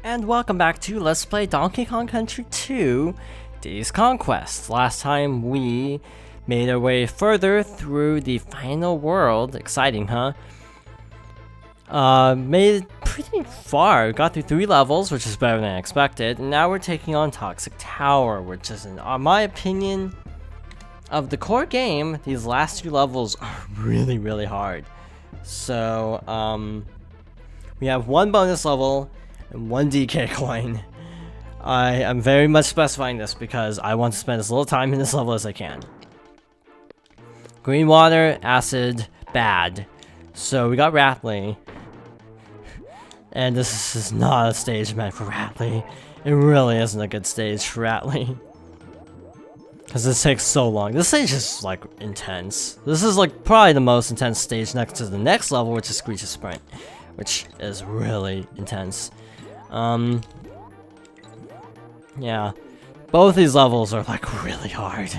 and welcome back to Let's Play Donkey Kong Country 2 Day's Conquest. Last time we made our way further through the final world. Exciting, huh? Made it pretty far. Got through 3 levels, which is better than I expected. And now we're taking on Toxic Tower, which is, in my opinion, of the core game, these last 2 levels are really hard. So, we have 1 bonus level and 1 DK coin. I am very much specifying this because I want to spend as little time in this level as I can. Green water, acid, bad. So we got Ratley. And this is not a stage meant for Ratley. It really isn't a good stage for Ratley. Because this takes so long. This stage is, like, intense. This is, like, probably the most intense stage next to the next level, which is Screech's Sprint. Which is really intense. Yeah. Both these levels are, like, really hard.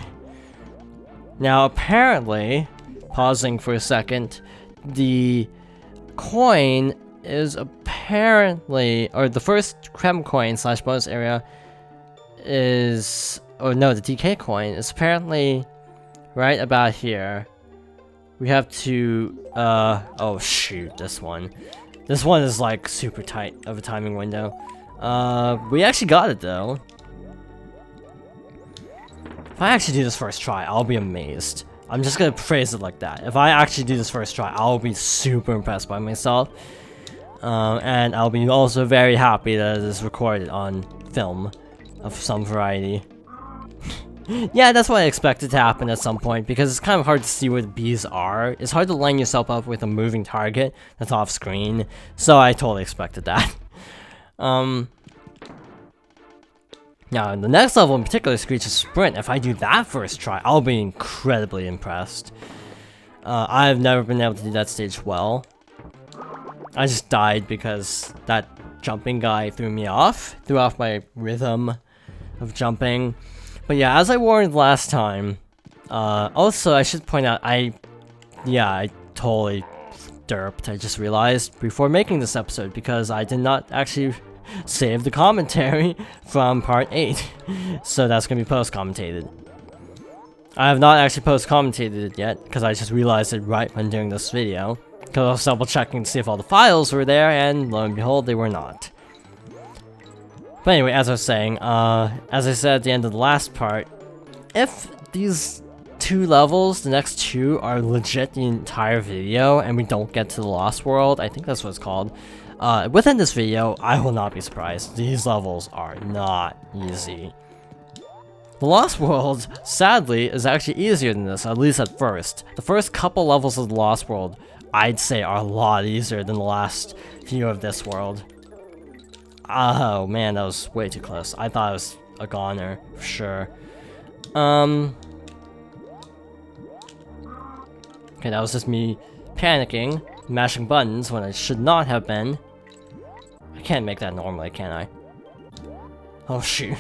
Now, apparently, pausing for a second, the coin is apparently, or the first Creme coin slash bonus area is, or no, the DK coin is apparently right about here. We have to, oh shoot, this one. This one is like super tight of a timing window. We actually got it though. If I actually do this first try, I'll be amazed. I'm just gonna phrase it like that. If I actually do this first try, I'll be super impressed by myself. And I'll be also very happy that it is recorded on film of some variety. Yeah, that's what I expected to happen at some point, because it's kind of hard to see where the bees are. It's hard to line yourself up with a moving target that's off screen, so I totally expected that. Now, in the next level in particular, Screech's Sprint, if I do that first try, I'll be incredibly impressed. I've never been able to do that stage well. I just died because that jumping guy threw me off, threw off my rhythm of jumping. But yeah, as I warned last time, also I should point out, I totally derped, I just realized before making this episode, because I did not actually save the commentary from part 8. So that's gonna be post-commentated. I have not actually post-commentated it yet, because I just realized it right when doing this video. Because I was double checking to see if all the files were there, and lo and behold, they were not. But anyway, as I was saying, as I said at the end of the last part, if these 2 levels, the next 2, are legit the entire video, and we don't get to the Lost World, I think that's what it's called, within this video, I will not be surprised. These levels are not easy. The Lost World, sadly, is actually easier than this, at least at first. The first couple levels of the Lost World, I'd say, are a lot easier than the last few of this world. Oh man, that was way too close. I thought it was a goner, for sure. Okay, that was just me panicking, mashing buttons when I should not have been. I can't make that normally, can I? Oh shoot.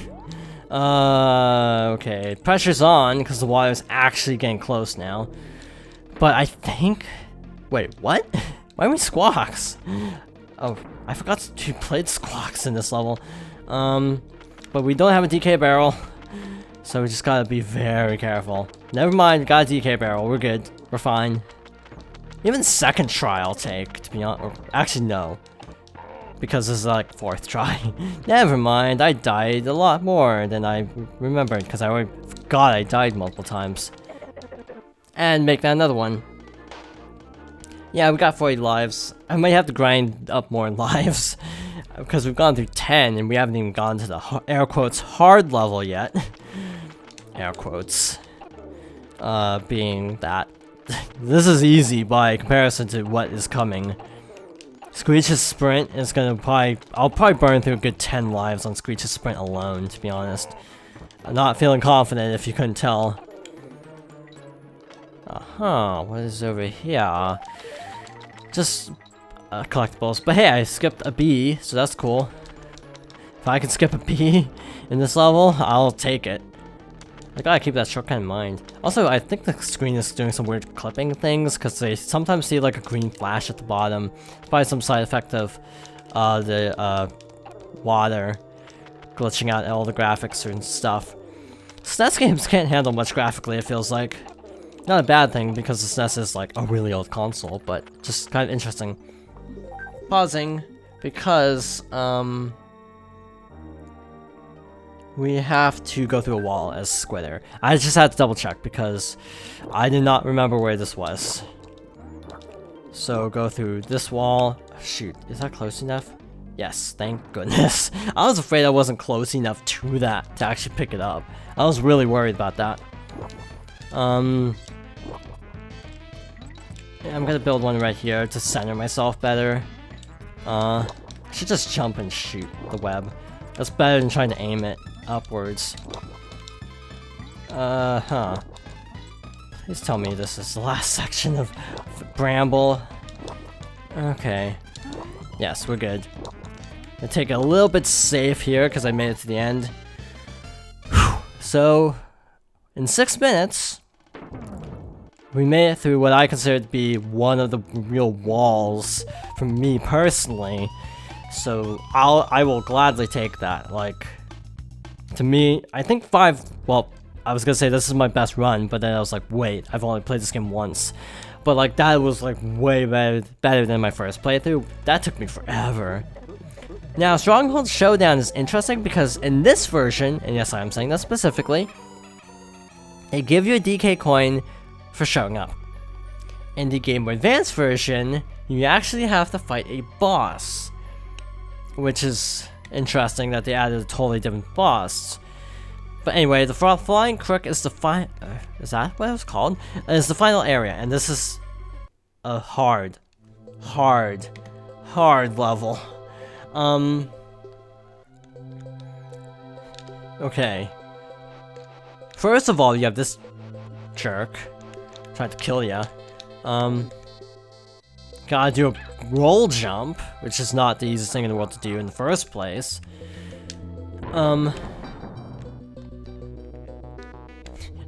Okay, pressure's on, because the water's actually getting close now. But I think... Wait, what? Why are we squawks? Oh, I forgot to play squawks in this level. But we don't have a DK barrel, so we just gotta be very careful. Never mind, got a DK barrel, we're good. We're fine. Even second try I'll take, to be honest. Or, actually, no. Because this is like 4th try. Never mind, I died a lot more than I remembered, because I already forgot I died multiple times. And make that another one. Yeah, we got 40 lives. I might have to grind up more lives, because we've gone through 10 and we haven't even gone to the air quotes hard level yet. Air quotes. Being that this is easy by comparison to what is coming. Screech's Sprint is gonna I'll probably burn through a good 10 lives on Screech's Sprint alone, to be honest. I'm not feeling confident if you couldn't tell. What is over here? Just collectibles. But hey, I skipped a B, so that's cool. If I can skip a B in this level, I'll take it. I gotta keep that shortcut in mind. Also, I think the screen is doing some weird clipping things, because they sometimes see like a green flash at the bottom. It's probably some side effect of the water glitching out all the graphics and stuff. SNES games can't handle much graphically, it feels like. Not a bad thing, because the SNES is like a really old console, but just kind of interesting. Pausing, because, we have to go through a wall as Squitter. I just had to double check, because I did not remember where this was. So, go through this wall. Shoot, is that close enough? Yes, thank goodness. I was afraid I wasn't close enough to that to actually pick it up. I was really worried about that. I'm gonna build one right here to center myself better. I should just jump and shoot the web. That's better than trying to aim it upwards. Please tell me this is the last section of Bramble. Okay. Yes, we're good. I'm gonna take it a little bit safe here because I made it to the end. Whew. So, in 6 minutes, we made it through what I consider to be one of the real walls for me personally. So I will gladly take that. Like, to me, I think 5. Well, I was gonna say this is my best run, but then I was like, wait, I've only played this game once. But like that was like way better than my first playthrough. That took me forever. Now, Stronghold Showdown is interesting because in this version, and yes, I'm saying that specifically, they give you a DK coin for showing up. In the Game Boy Advance version, you actually have to fight a boss, which is interesting that they added a totally different boss. But anyway, the Flying Crook is the is that what it was called? It's the final area, and this is a hard level. Okay. First of all, you have this jerk trying to kill ya. Gotta do a roll jump, which is not the easiest thing in the world to do in the first place.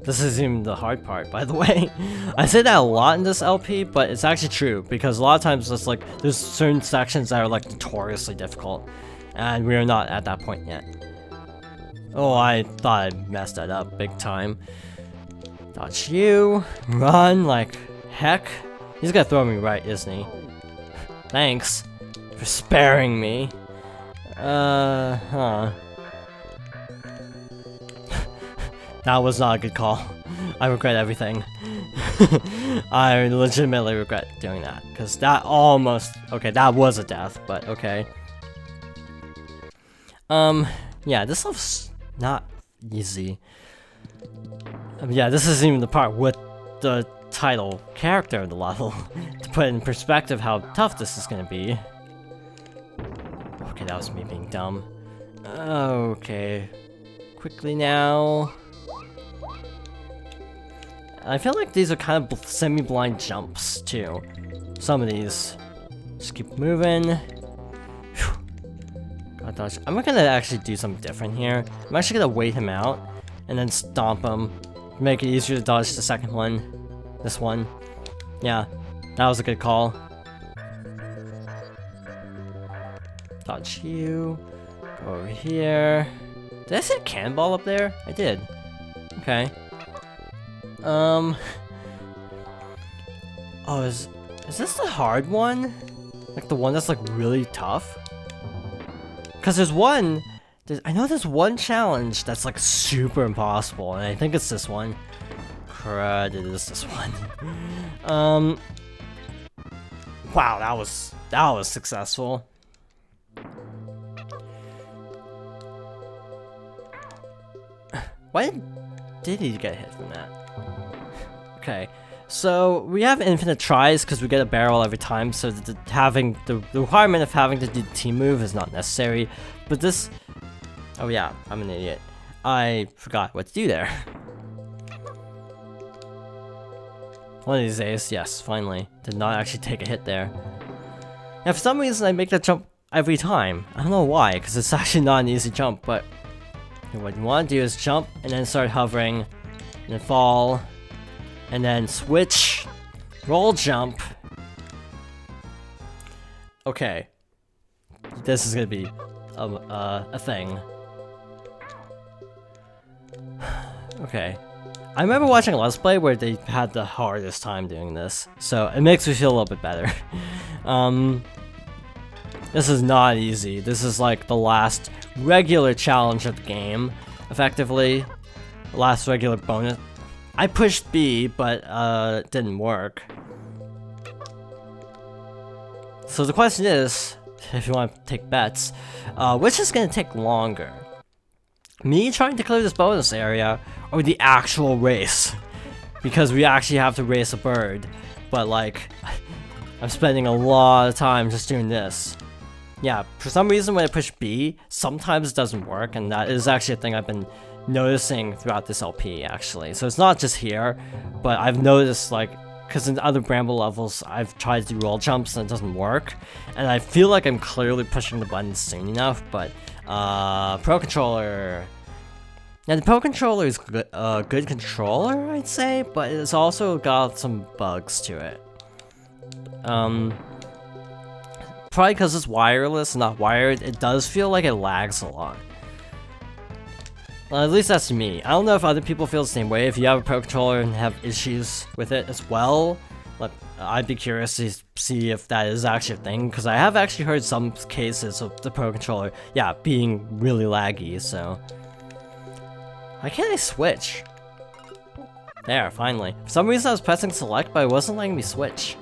This isn't even the hard part, by the way. I say that a lot in this LP, but it's actually true, because a lot of times it's like, there's certain sections that are like notoriously difficult, and we are not at that point yet. Oh, I thought I messed that up big time. Dodge you, run like heck. He's gonna throw me right, isn't he? Thanks for sparing me. That was not a good call. I regret everything. I legitimately regret doing that, because that almost... Okay, that was a death, but okay. Yeah, this level's not easy. Yeah, this isn't even the part with the title character of the level. To put in perspective how tough this is gonna be. Okay, that was me being dumb. Okay. Quickly now. I feel like these are kind of semi-blind jumps, too. Some of these. Just keep moving. God, dodge. I'm gonna actually do something different here. I'm actually gonna wait him out, and then stomp him. Make it easier to dodge the second one. This one. Yeah, that was a good call. Dodge you. Go over here. Did I say cannonball up there? I did. Okay. Oh, is this the hard one? Like the one that's like really tough? Cause there's one, I know there's one challenge that's like super impossible, and I think it's this one. Crud, it is this one. Wow, that was successful. Why did he get hit from that? Okay, so we have infinite tries because we get a barrel every time, so the requirement of having to do the team move is not necessary. But this... Oh yeah, I'm an idiot. I forgot what to do there. One of these days, yes, finally. Did not actually take a hit there. Now for some reason I make that jump every time. I don't know why, because it's actually not an easy jump, but... What you want to do is jump, and then start hovering, and then fall, and then switch, roll jump. Okay. This is gonna be a thing. Okay. I remember watching a Let's Play where they had the hardest time doing this, so it makes me feel a little bit better. This is not easy. This is like the last regular challenge of the game, effectively. The last regular bonus. I pushed B, but it didn't work. So the question is, if you want to take bets, which is going to take longer? Me trying to clear this bonus area, or the actual race? Because we actually have to race a bird, but like, I'm spending a lot of time just doing this. Yeah, for some reason when I push B, sometimes it doesn't work, and that is actually a thing I've been noticing throughout this LP, actually. So it's not just here, but I've noticed, like, because in other Bramble levels, I've tried to do roll jumps and it doesn't work, and I feel like I'm clearly pushing the buttons soon enough, but, Pro Controller... Now, the Pro Controller is a good controller, I'd say, but it's also got some bugs to it. Probably because it's wireless and not wired, it does feel like it lags a lot. Well, at least that's me. I don't know if other people feel the same way. If you have a Pro Controller and have issues with it as well, like, I'd be curious to see if that is actually a thing, because I have actually heard some cases of the Pro Controller, yeah, being really laggy, so... Why can't I switch? There, finally. For some reason I was pressing select, but it wasn't letting me switch.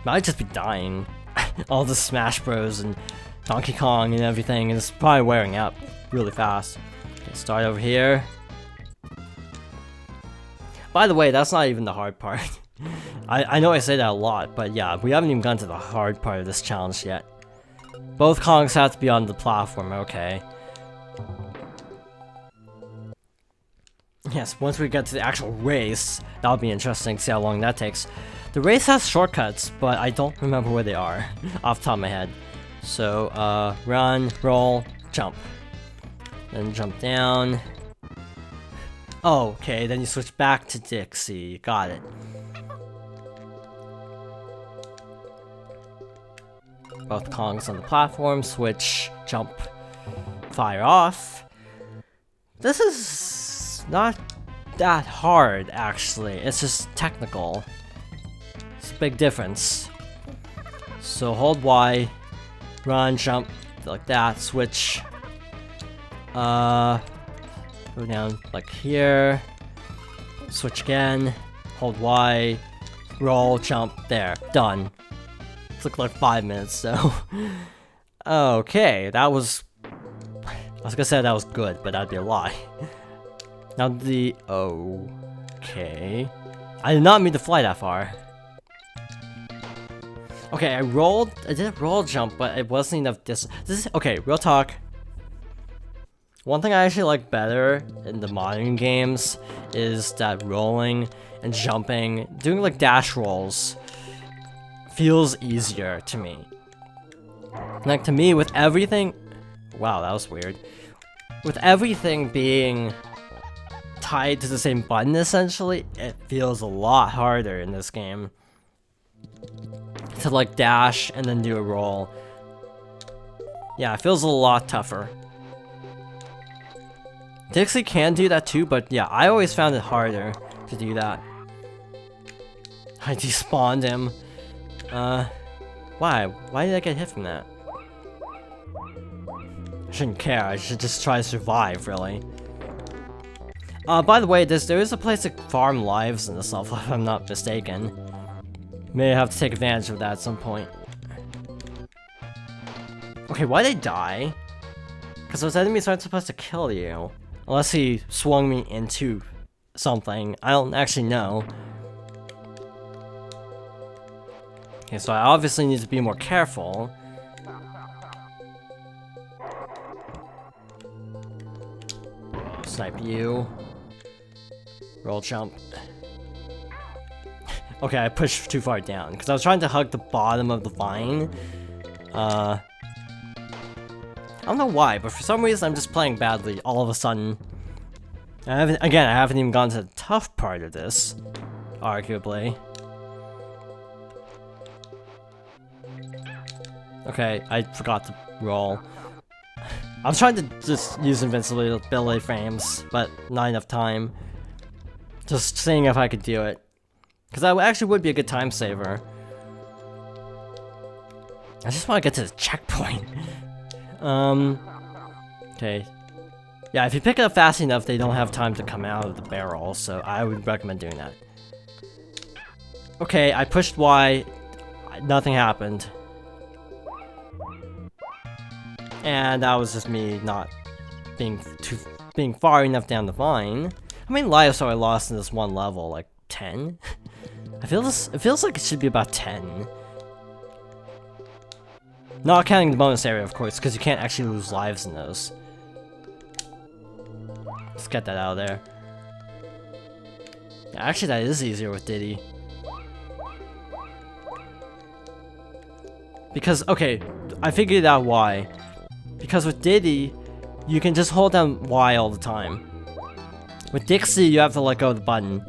Might just be dying. All the Smash Bros and Donkey Kong and everything is probably wearing out really fast. Okay, start over here. By the way, that's not even the hard part. I know I say that a lot, but yeah, we haven't even gone to the hard part of this challenge yet. Both Kongs have to be on the platform, okay. Yes, once we get to the actual race, that'll be interesting to see how long that takes. The race has shortcuts, but I don't remember where they are off the top of my head. So, run, roll, jump. Then jump down. Oh, okay, then you switch back to Dixie. Got it. Both Kongs on the platform, switch, jump, fire off. This is not that hard, actually. It's just technical. It's a big difference. So hold Y, run, jump, like that, switch. Go down like here. Switch again, hold Y, roll, jump, there, done. Took like 5 minutes, so. Okay, that was... I was gonna say that was good, but that'd be a lie. Now the... Okay... I did not mean to fly that far. Okay, I did a roll jump, but it wasn't enough distance. Okay, real talk. One thing I actually like better in the modern games is that rolling and jumping, doing like dash rolls, feels easier to me. Like, to me, with everything... Wow, that was weird. With everything being tied to the same button, essentially, it feels a lot harder in this game. To, like, dash and then do a roll. Yeah, it feels a lot tougher. Dixie can do that too, but yeah, I always found it harder to do that. I despawned him. Why? Why did I get hit from that? I shouldn't care, I should just try to survive, really. By the way, there is a place to farm lives in this level, if I'm not mistaken. May have to take advantage of that at some point. Okay, why'd I die? Because those enemies aren't supposed to kill you. Unless he swung me into something. I don't actually know. Okay, so I obviously need to be more careful. Snipe you. Roll jump. Okay, I pushed too far down, because I was trying to hug the bottom of the vine. I don't know why, but for some reason I'm just playing badly all of a sudden. I haven't even gone to the tough part of this, arguably. Okay, I forgot to roll. I was trying to just use invincibility frames, but not enough time. Just seeing if I could do it. Because that actually would be a good time saver. I just want to get to the checkpoint. Okay. Yeah, if you pick it up fast enough, they don't have time to come out of the barrel, so I would recommend doing that. Okay, I pushed Y, nothing happened. And that was just me not being far enough down the vine. How many lives have I lost in this one level? Like 10? It feels like it should be about 10. Not counting the bonus area, of course, because you can't actually lose lives in those. Let's get that out of there. Yeah, actually, that is easier with Diddy. Because, okay, I figured out why. Because with Diddy, you can just hold down Y all the time. With Dixie, you have to let go of the button.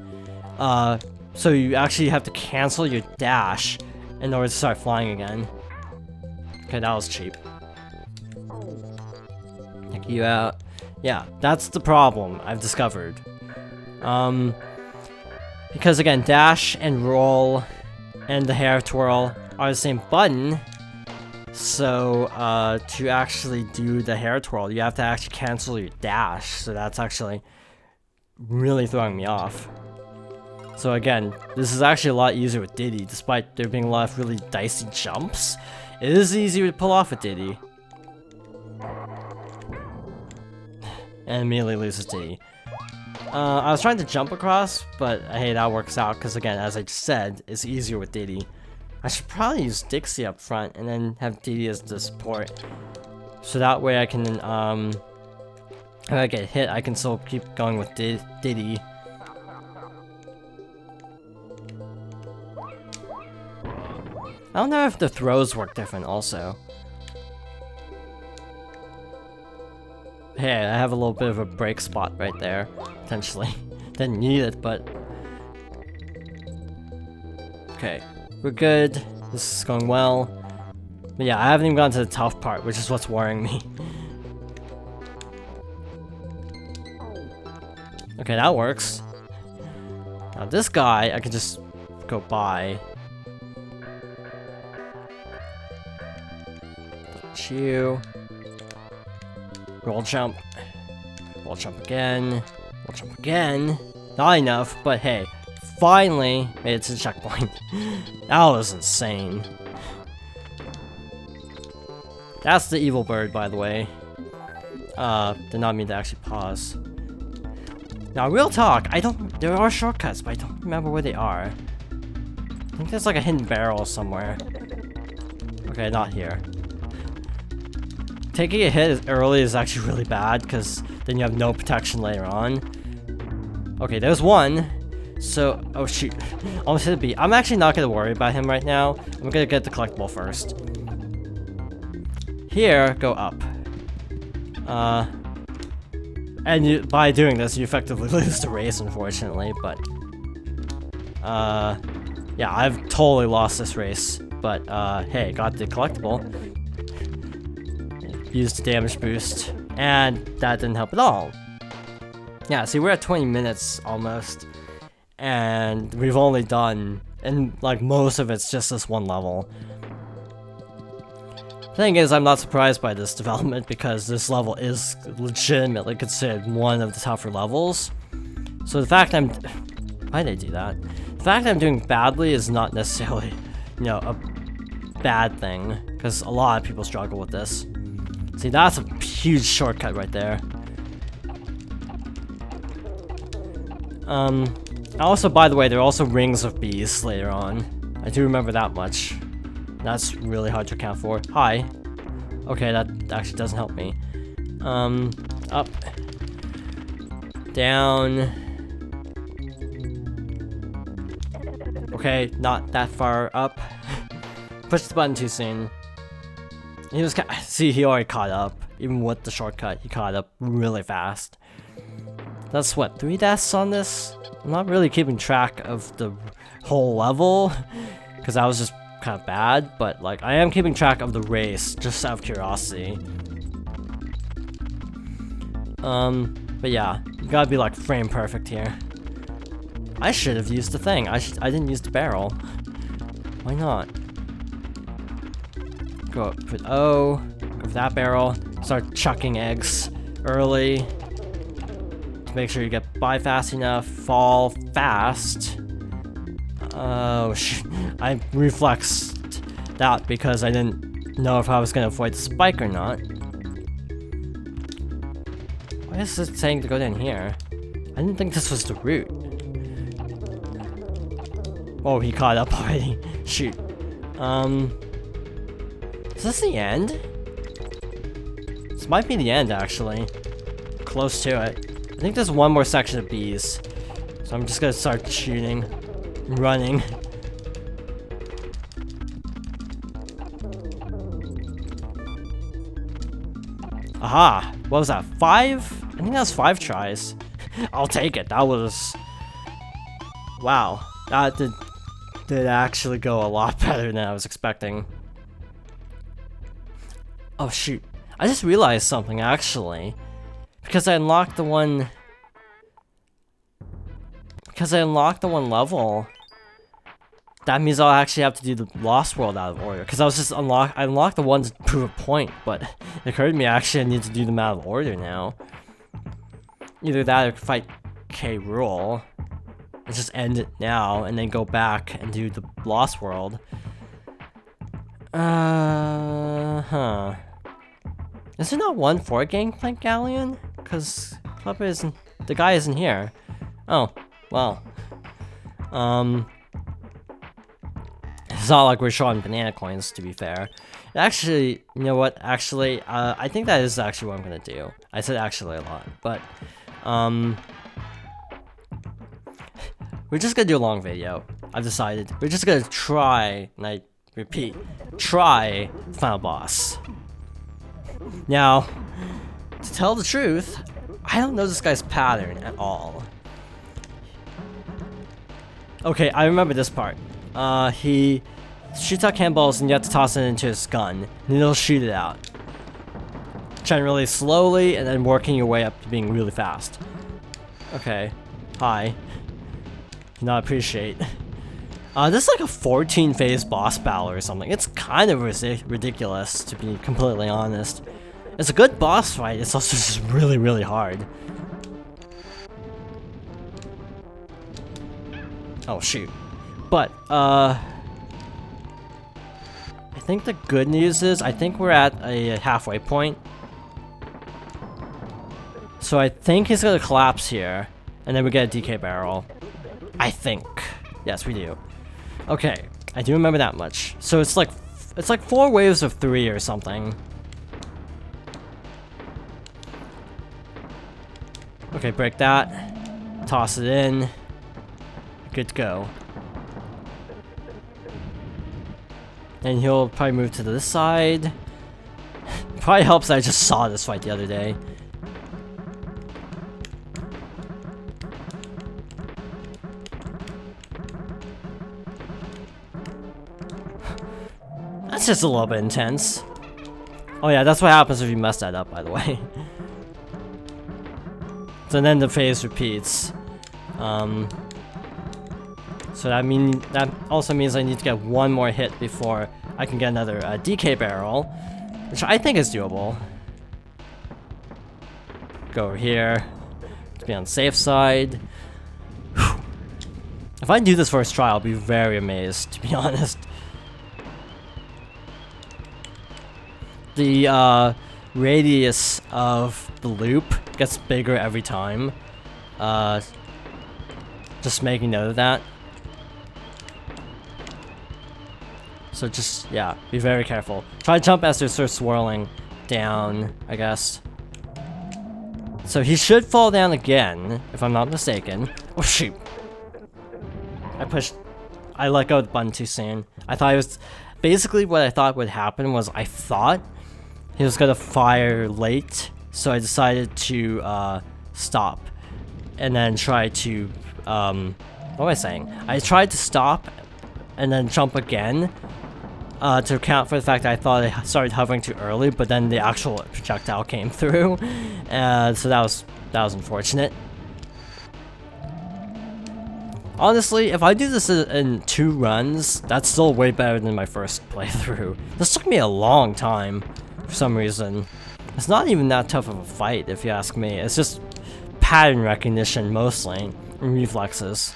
So you actually have to cancel your dash in order to start flying again. Okay, that was cheap. Take you out. Yeah, that's the problem I've discovered. Because again, dash and roll and the hair twirl are the same button. So, to actually do the hair twirl, you have to actually cancel your dash. So that's actually really throwing me off. So again, this is actually a lot easier with Diddy, despite there being a lot of really dicey jumps. It is easier to pull off with Diddy. And immediately loses Diddy. I was trying to jump across, but hey, that works out, because again, as I just said, it's easier with Diddy. I should probably use Dixie up front, and then have Diddy as the support. So that way I can, if I get hit, I can still keep going with Diddy. I don't know if the throws work different also. Hey, I have a little bit of a break spot right there, potentially. Didn't need it, but... Okay, we're good. This is going well. But yeah, I haven't even gotten to the tough part, which is what's worrying me. Okay, that works. Now this guy, I can just go by. You. Roll jump. Roll jump again. Roll jump again. Not enough, but hey. Finally made it to the checkpoint. That was insane. That's the evil bird, by the way. Did not mean to actually pause. Now, real talk, there are shortcuts, but I don't remember where they are. I think there's like a hidden barrel somewhere. Okay, not here. Taking a hit early is actually really bad, because then you have no protection later on. Okay, there's one. So, oh shoot. Almost hit a beat. I'm actually not going to worry about him right now. I'm going to get the collectible first. Here, go up. And by doing this, you effectively lose the race, unfortunately, but... yeah, I've totally lost this race. But, hey, got the collectible. Used the damage boost, and that didn't help at all. Yeah, see, we're at 20 minutes almost, and we've only done, and like most of it's just this one level. Thing is, I'm not surprised by this development because this level is legitimately considered one of the tougher levels. So the fact why did I do that? The fact I'm doing badly is not necessarily, you know, a bad thing, because a lot of people struggle with this. See, that's a huge shortcut right there. Also, by the way, there are also rings of bees later on. I do remember that much. That's really hard to account for. Hi. Okay, that actually doesn't help me. Up. Down. Okay, not that far up. Pushed the button too soon. He was see, he already caught up. Even with the shortcut, he caught up really fast. That's what, 3 deaths on this? I'm not really keeping track of the whole level, because I was just kind of bad, but like I am keeping track of the race just out of curiosity. But yeah, you gotta be like frame perfect here. I should have used the thing. I didn't use the barrel. Why not? Go put O, go for that barrel, start chucking eggs early to make sure you get by fast enough, fall fast. Oh I reflexed that because I didn't know if I was gonna avoid the spike or not. Why is it saying to go down here? I didn't think this was the route. Oh, he caught up already. Shoot. Is this the end? This might be the end, actually. Close to it. I think there's one more section of bees. So I'm just gonna start shooting. Running. Aha! What was that? 5? I think that was 5 tries. I'll take it. That was... Wow. That did actually go a lot better than I was expecting. Oh shoot. I just realized something actually. Because I unlocked the one... Because I unlocked the one level, that means I'll actually have to do the Lost World out of order. Because I was just I unlocked the one to prove a point, but it occurred to me actually I need to do them out of order now. Either that or fight Rool. Let's just end it now and then go back and do the Lost World. Huh. Is there not one for Gangplank Galleon? Because the guy isn't here. Oh, well. It's not like we're showing banana coins, to be fair. Actually, you know what? Actually, I think that is actually what I'm gonna do. I said actually a lot, but, we're just gonna do a long video. I've decided. We're just gonna try, and I repeat, try Final Boss. Now, to tell the truth, I don't know this guy's pattern at all. Okay, I remember this part. He shoots out cannonballs and you have to toss it into his gun, and then he'll shoot it out. Trying really slowly and then working your way up to being really fast. Okay, hi. Do not appreciate. This is like a 14 phase boss battle or something. It's kind of ridiculous, to be completely honest. It's a good boss fight, it's also just really, really hard. Oh shoot. But, I think the good news is, I think we're at a halfway point. So I think he's gonna collapse here, and then we get a DK barrel. I think. Yes, we do. Okay, I do remember that much. So it's like 4 waves of 3 or something. Okay, break that. Toss it in. Good to go. And he'll probably move to this side. Probably helps that I just saw this fight the other day. That's just a little bit intense. Oh yeah, that's what happens if you mess that up, by the way. So then the phase repeats. So that also means I need to get one more hit before I can get another DK barrel, which I think is doable. Go over here to be on the safe side. Whew. If I do this first try, I'll be very amazed, to be honest. The radius of the loop gets bigger every time. Just making note of that. So just, yeah, be very careful. Try to jump as they start swirling down, I guess. So he should fall down again, if I'm not mistaken. Oh shoot. I let go of the button too soon. I thought it was, basically what I thought would happen was I thought he was gonna fire late, so I decided to stop. And then try to, what am I saying? I tried to stop and then jump again, to account for the fact that I thought I started hovering too early, but then the actual projectile came through, so that was unfortunate. Honestly, if I do this in 2 runs, that's still way better than my first playthrough. This took me a long time, for some reason. It's not even that tough of a fight, if you ask me. It's just pattern recognition, mostly, and reflexes.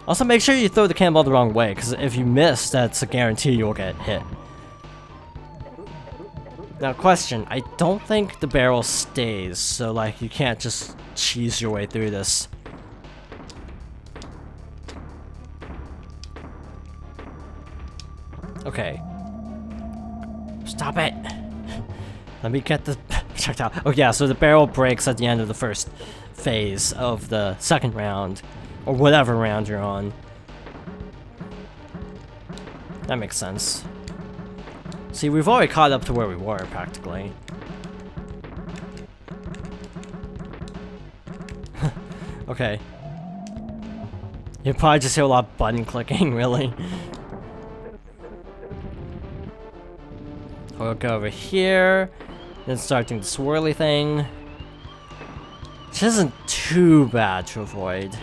Also, make sure you throw the cannonball the wrong way, because if you miss, that's a guarantee you'll get hit. Now, question, I don't think the barrel stays, so, like, you can't just cheese your way through this. Okay. Stop it! Let me get the projectile. Oh yeah, so the barrel breaks at the end of the first phase of the second round, or whatever round you're on. That makes sense. See, we've already caught up to where we were, practically. Okay. You'll probably just hear a lot of button clicking, really. We'll go over here, then start doing the swirly thing. Which isn't too bad to avoid.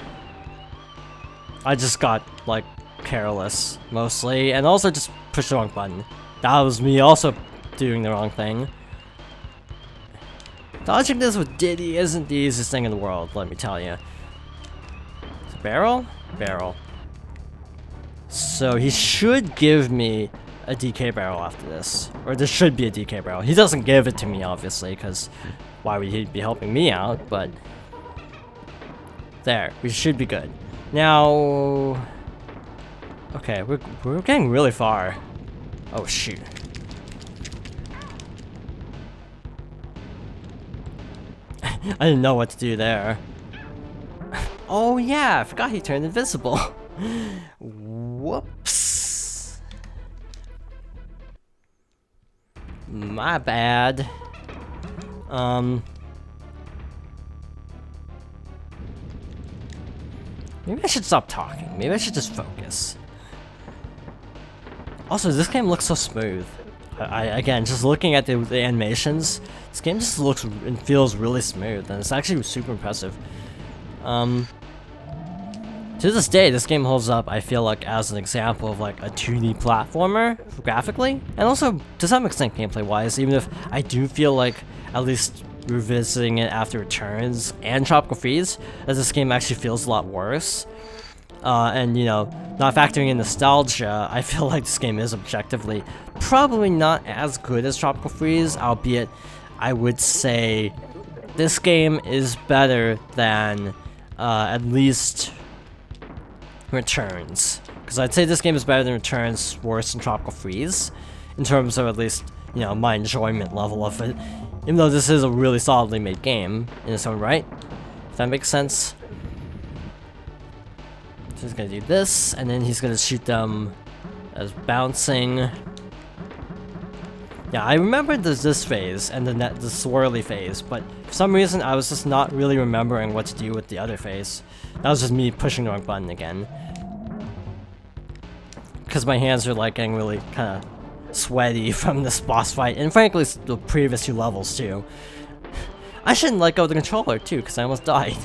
I just got, like, careless, mostly, and also just pushed the wrong button. That was me also doing the wrong thing. Dodging this with Diddy isn't the easiest thing in the world, let me tell you. Barrel? Barrel. So he should give me a DK barrel after this. Or there should be a DK barrel. He doesn't give it to me, obviously, because why would he be helping me out, but... There, we should be good. Now... Okay, we're getting really far. Oh, shoot. I didn't know what to do there. Oh yeah, I forgot he turned invisible. Whoops. My bad. Maybe I should stop talking. Maybe I should just focus. Also, this game looks so smooth. Again, just looking at the animations, this game just looks and feels really smooth, and it's actually super impressive. To this day, this game holds up, I feel like, as an example of like a 2D platformer, graphically, and also to some extent gameplay-wise, even if I do feel like, at least revisiting it after Returns and Tropical Freeze, that this game actually feels a lot worse. And, you know, not factoring in nostalgia, I feel like this game is objectively probably not as good as Tropical Freeze, albeit I would say this game is better than at least Returns. Because I'd say this game is better than Returns, worse than Tropical Freeze, in terms of at least, you know, my enjoyment level of it. Even though this is a really solidly made game in its own right, if that makes sense. So he's gonna do this, and then he's gonna shoot them as bouncing. Yeah, I remember this phase and the swirly phase, but for some reason I was just not really remembering what to do with the other phase. That was just me pushing the wrong button again. Because my hands are like getting really kind of sweaty from this boss fight, and frankly the previous 2 levels too. I shouldn't let go of the controller too, because I almost died.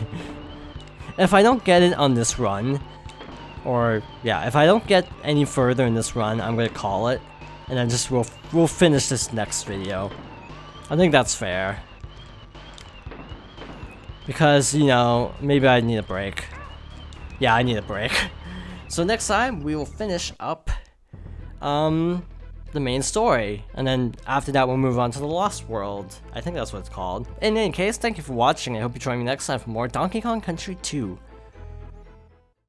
If I don't get it on this run, or yeah, if I don't get any further in this run, I'm gonna call it. And then just we'll finish this next video. I think that's fair. Because, you know, maybe I need a break. Yeah, I need a break. So next time, we will finish up the main story. And then after that, we'll move on to the Lost World. I think that's what it's called. In any case, thank you for watching. I hope you join me next time for more Donkey Kong Country 2.